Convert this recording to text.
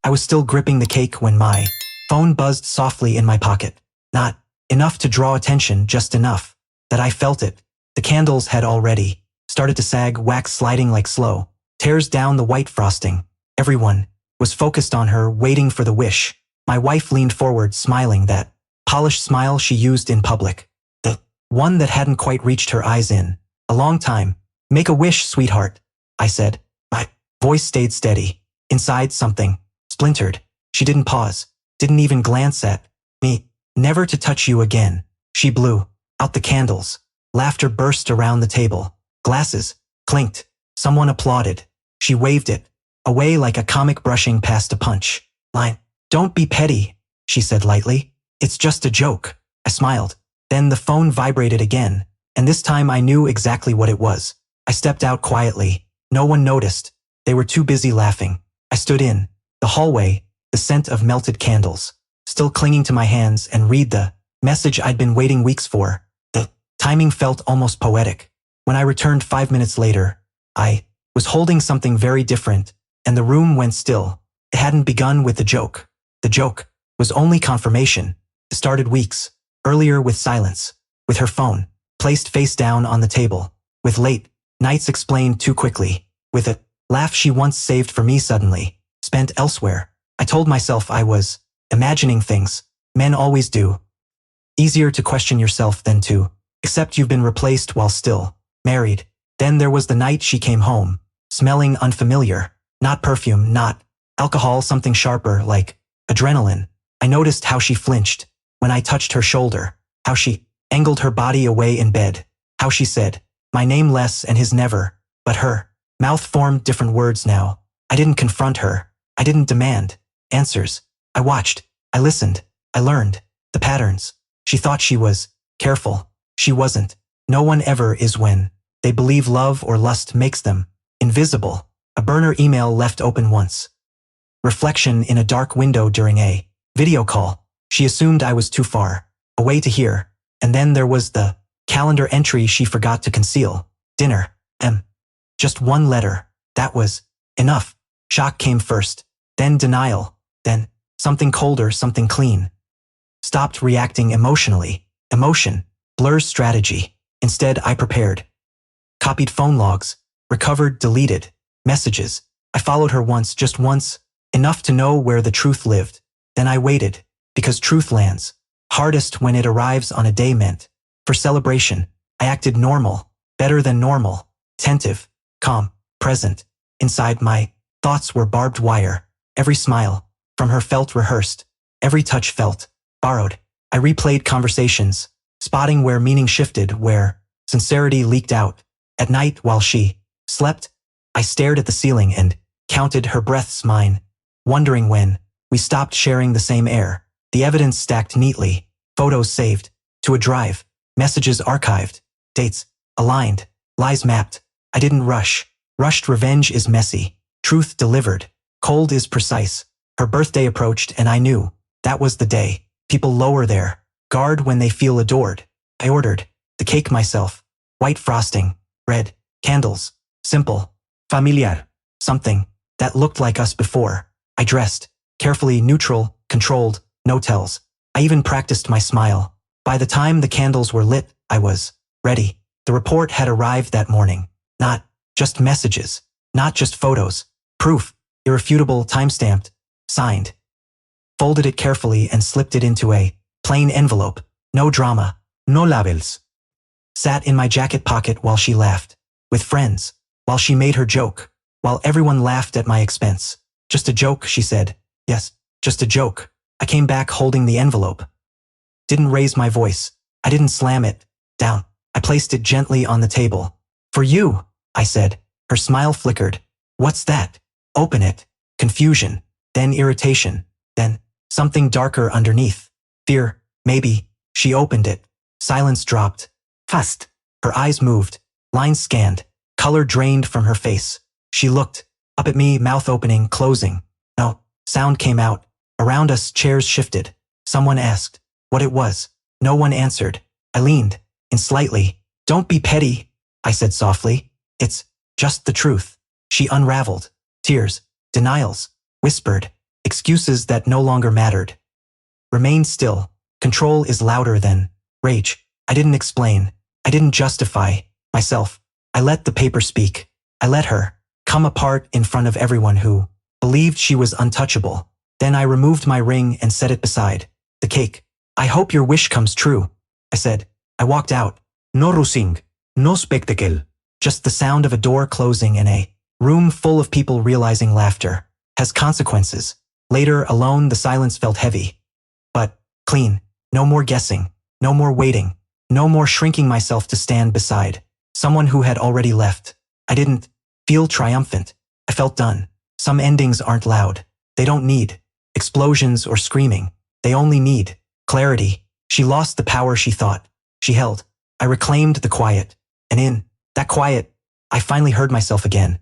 I was still gripping the cake when my phone buzzed softly in my pocket. Not enough to draw attention, just enough that I felt it. The candles had already started to sag, wax sliding like slow tears down the white frosting. Everyone was focused on her, waiting for the wish. My wife leaned forward, smiling, that polished smile she used in public. The one that hadn't quite reached her eyes in a long time. "Make a wish, sweetheart," I said. My voice stayed steady. Inside, something splintered. She didn't pause, didn't even glance at me. "Never to touch you again." She blew out the candles. Laughter burst around the table. Glasses clinked. Someone applauded. She waved it away like a comic brushing past a punch line. "Don't be petty," she said lightly. "It's just a joke." I smiled. Then the phone vibrated again, and this time I knew exactly what it was. I stepped out quietly. No one noticed. They were too busy laughing. I stood in the hallway, the scent of melted candles still clinging to my hands, and read the message I'd been waiting weeks for. The timing felt almost poetic. When I returned 5 minutes later, I was holding something very different, and the room went still. It hadn't begun with the joke. The joke was only confirmation. It started weeks earlier with silence, with her phone placed face down on the table, with late nights explained too quickly, with a laugh she once saved for me suddenly spent elsewhere. I told myself I was imagining things. Men always do. Easier to question yourself than to accept you've been replaced while still married. Then there was the night she came home, smelling unfamiliar. Not perfume, not alcohol, something sharper, like adrenaline. I noticed how she flinched when I touched her shoulder, how she angled her body away in bed, how she said my name less and his never, but her mouth formed different words now. I didn't confront her. I didn't demand answers. I watched. I listened. I learned the patterns. She thought she was careful. She wasn't. No one ever is when they believe love or lust makes them invisible. A burner email left open once. Reflection in a dark window during a video call. She assumed I was too far away to hear. And then there was the calendar entry she forgot to conceal. Dinner. Just one letter. That was enough. Shock came first, then denial, then something colder, something clean. Stopped reacting emotionally. Emotion blurs strategy. Instead, I prepared. Copied phone logs, recovered, deleted messages. I followed her once, just once, enough to know where the truth lived. Then I waited, because truth lands hardest when it arrives on a day meant for celebration. I acted normal, better than normal, attentive, calm, present. Inside, my thoughts were barbed wire. Every smile from her felt rehearsed. Every touch felt borrowed. I replayed conversations, spotting where meaning shifted, where sincerity leaked out. At night, while she slept, I stared at the ceiling and counted her breaths, mine, wondering when we stopped sharing the same air. The evidence stacked neatly, photos saved to a drive, messages archived, dates aligned, lies mapped. I didn't rush. Rushed revenge is messy. Truth delivered. Cold is precise. Her birthday approached, and I knew that was the day. People lower their guard when they feel adored. I ordered the cake myself. White frosting, red candles, simple, familiar, something that looked like us before. I dressed carefully, neutral, controlled, no tells. I even practiced my smile. By the time the candles were lit, I was ready. The report had arrived that morning. Not just messages, not just photos. Proof, irrefutable, time-stamped, signed. Folded it carefully and slipped it into a plain envelope. No drama, no labels. Sat in my jacket pocket while she laughed. With friends, while she made her joke. While everyone laughed at my expense. Just a joke, she said. Yes, just a joke. I came back holding the envelope. Didn't raise my voice. I didn't slam it down. I placed it gently on the table. For you, I said. Her smile flickered. What's that? Open it. Confusion. Then irritation. Then something darker underneath. Fear, maybe. She opened it. Silence dropped. Fast. Her eyes moved. Lines scanned. Color drained from her face. She looked up at me, mouth opening, closing. No sound came out. Around us, chairs shifted. Someone asked what it was. No one answered. I leaned in slightly. Don't be petty, I said softly. It's just the truth. She unraveled. Tears, denials, whispered excuses that no longer mattered. Remain still. Control is louder than rage. I didn't explain. I didn't justify myself. I let the paper speak. I let her come apart in front of everyone who believed she was untouchable. Then I removed my ring and set it beside the cake. I hope your wish comes true, I said. I walked out. No rusing, no spectacle. Just the sound of a door closing and a room full of people realizing laughter has consequences. Later, alone, the silence felt heavy. But clean. No more guessing. No more waiting. No more shrinking myself to stand beside someone who had already left. I didn't feel triumphant. I felt done. Some endings aren't loud. They don't need explosions or screaming. They only need clarity. She lost the power she thought she held. I reclaimed the quiet. And in that quiet, I finally heard myself again.